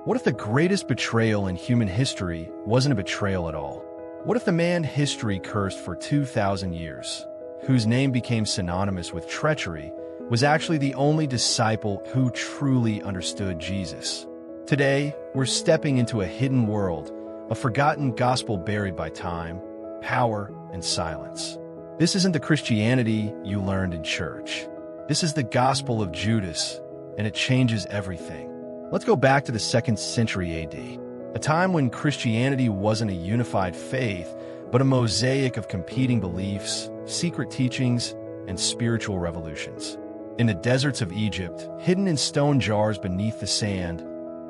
What if the greatest betrayal in human history wasn't a betrayal at all? What if the man history cursed for 2,000 years, whose name became synonymous with treachery, was actually the only disciple who truly understood Jesus? Today, we're stepping into a hidden world, a forgotten gospel buried by time, power, and silence. This isn't the Christianity you learned in church. This is the gospel of Judas, and it changes everything. Let's go back to the 2nd century AD, a time when Christianity wasn't a unified faith, but a mosaic of competing beliefs, secret teachings, and spiritual revolutions. In the deserts of Egypt, hidden in stone jars beneath the sand,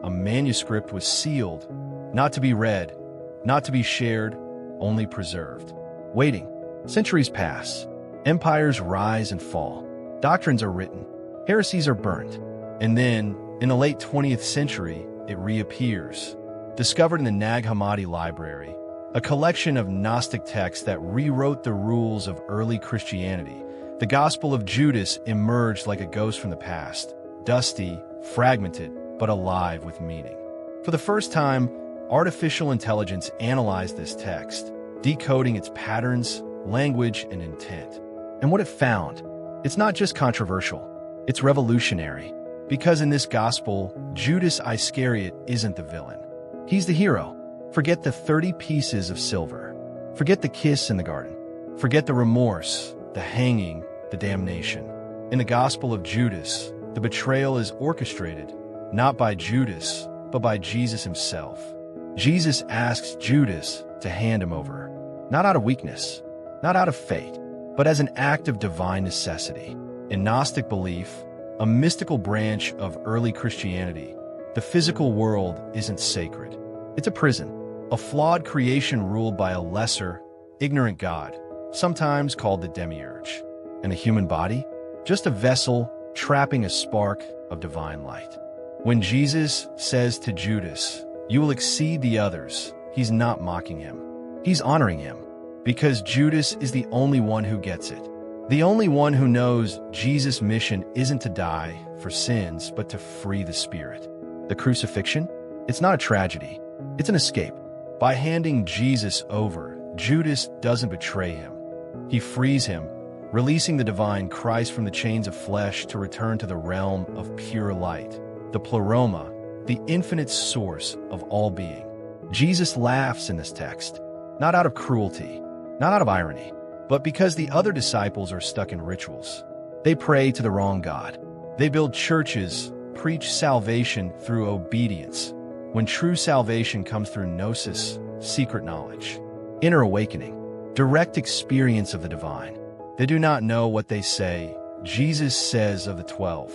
a manuscript was sealed, not to be read, not to be shared, only preserved. Waiting. Centuries pass. Empires rise and fall. Doctrines are written. Heresies are burnt. And then, in the late 20th century, it reappears. Discovered in the Nag Hammadi library, a collection of Gnostic texts that rewrote the rules of early Christianity, the Gospel of Judas emerged like a ghost from the past, dusty, fragmented, but alive with meaning. For the first time, artificial intelligence analyzed this text, decoding its patterns, language, and intent. And what it found, it's not just controversial, it's revolutionary. Because in this gospel, Judas Iscariot isn't the villain. He's the hero. Forget the 30 pieces of silver. Forget the kiss in the garden. Forget the remorse, the hanging, the damnation. In the gospel of Judas, the betrayal is orchestrated, not by Judas, but by Jesus himself. Jesus asks Judas to hand him over, not out of weakness, not out of fate, but as an act of divine necessity. In Gnostic belief, a mystical branch of early Christianity, the physical world isn't sacred. It's a prison, a flawed creation ruled by a lesser, ignorant God, sometimes called the demiurge. And the human body? Just a vessel trapping a spark of divine light. When Jesus says to Judas, "You will exceed the others," he's not mocking him. He's honoring him, because Judas is the only one who gets it. The only one who knows Jesus' mission isn't to die for sins, but to free the spirit. The crucifixion? It's not a tragedy. It's an escape. By handing Jesus over, Judas doesn't betray him. He frees him, releasing the divine Christ from the chains of flesh to return to the realm of pure light, the pleroma, the infinite source of all being. Jesus laughs in this text, not out of cruelty, not out of irony, but because the other disciples are stuck in rituals. They pray to the wrong God. They build churches, preach salvation through obedience, when true salvation comes through gnosis, secret knowledge, inner awakening, direct experience of the divine. They do not know what they say. Jesus says of the 12,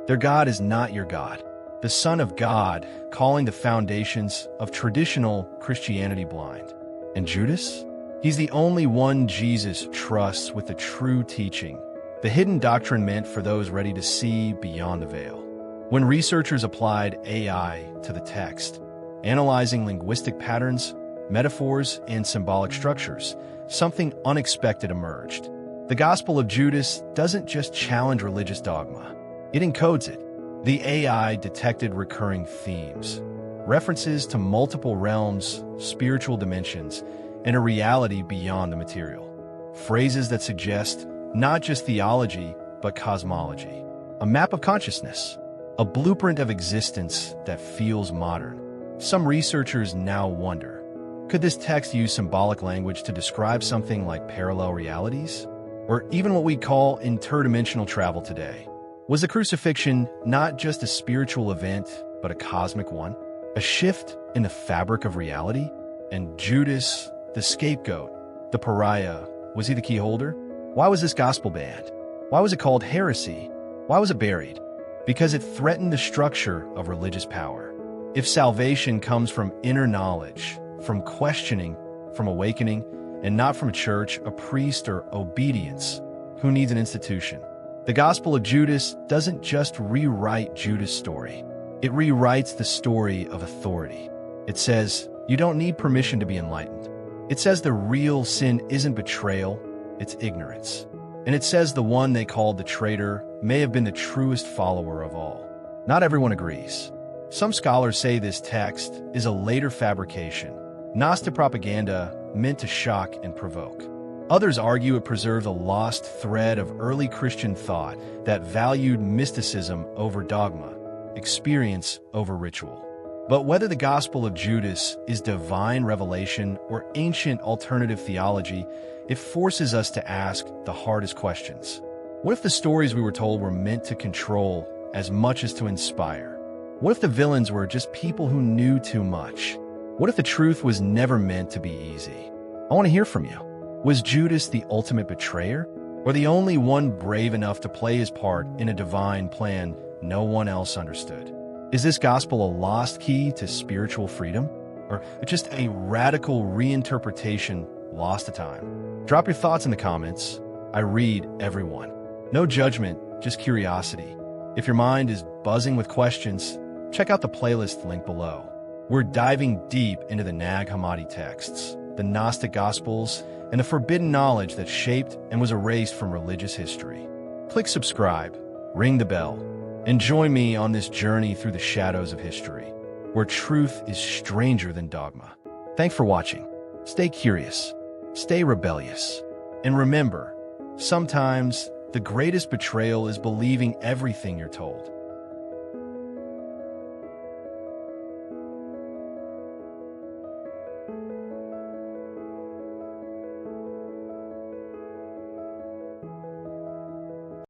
"Their God is not your God." The Son of God, calling the foundations of traditional Christianity blind. And Judas? He's the only one Jesus trusts with the true teaching, the hidden doctrine meant for those ready to see beyond the veil. When researchers applied AI to the text, analyzing linguistic patterns, metaphors, and symbolic structures, something unexpected emerged. The Gospel of Judas doesn't just challenge religious dogma, it encodes it. The AI detected recurring themes, references to multiple realms, spiritual dimensions, and a reality beyond the material. Phrases that suggest not just theology, but cosmology. A map of consciousness, a blueprint of existence that feels modern. Some researchers now wonder, could this text use symbolic language to describe something like parallel realities? Or even what we call interdimensional travel today? Was the crucifixion not just a spiritual event, but a cosmic one? A shift in the fabric of reality? And Judas, the scapegoat, the pariah, was he the key holder? Why was this gospel banned? Why was it called heresy? Why was it buried? Because it threatened the structure of religious power. If salvation comes from inner knowledge, from questioning, from awakening, and not from a church, a priest, or obedience, who needs an institution? The Gospel of Judas doesn't just rewrite Judas' story. It rewrites the story of authority. It says, you don't need permission to be enlightened. It says the real sin isn't betrayal, it's ignorance. And it says the one they called the traitor may have been the truest follower of all. Not everyone agrees. Some scholars say this text is a later fabrication, Gnostic propaganda meant to shock and provoke. Others argue it preserved a lost thread of early Christian thought that valued mysticism over dogma, experience over ritual. But whether the Gospel of Judas is divine revelation or ancient alternative theology, it forces us to ask the hardest questions. What if the stories we were told were meant to control as much as to inspire? What if the villains were just people who knew too much? What if the truth was never meant to be easy? I want to hear from you. Was Judas the ultimate betrayer, or the only one brave enough to play his part in a divine plan no one else understood? Is this gospel a lost key to spiritual freedom, or just a radical reinterpretation lost to time? Drop your thoughts in the comments. I read everyone. No judgment, just curiosity. If your mind is buzzing with questions, check out the playlist link below. We're diving deep into the Nag Hammadi texts, the Gnostic Gospels, and the forbidden knowledge that shaped and was erased from religious history. Click subscribe, ring the bell, and join me on this journey through the shadows of history, where truth is stranger than dogma. Thanks for watching. Stay curious, stay rebellious, and remember, sometimes the greatest betrayal is believing everything you're told.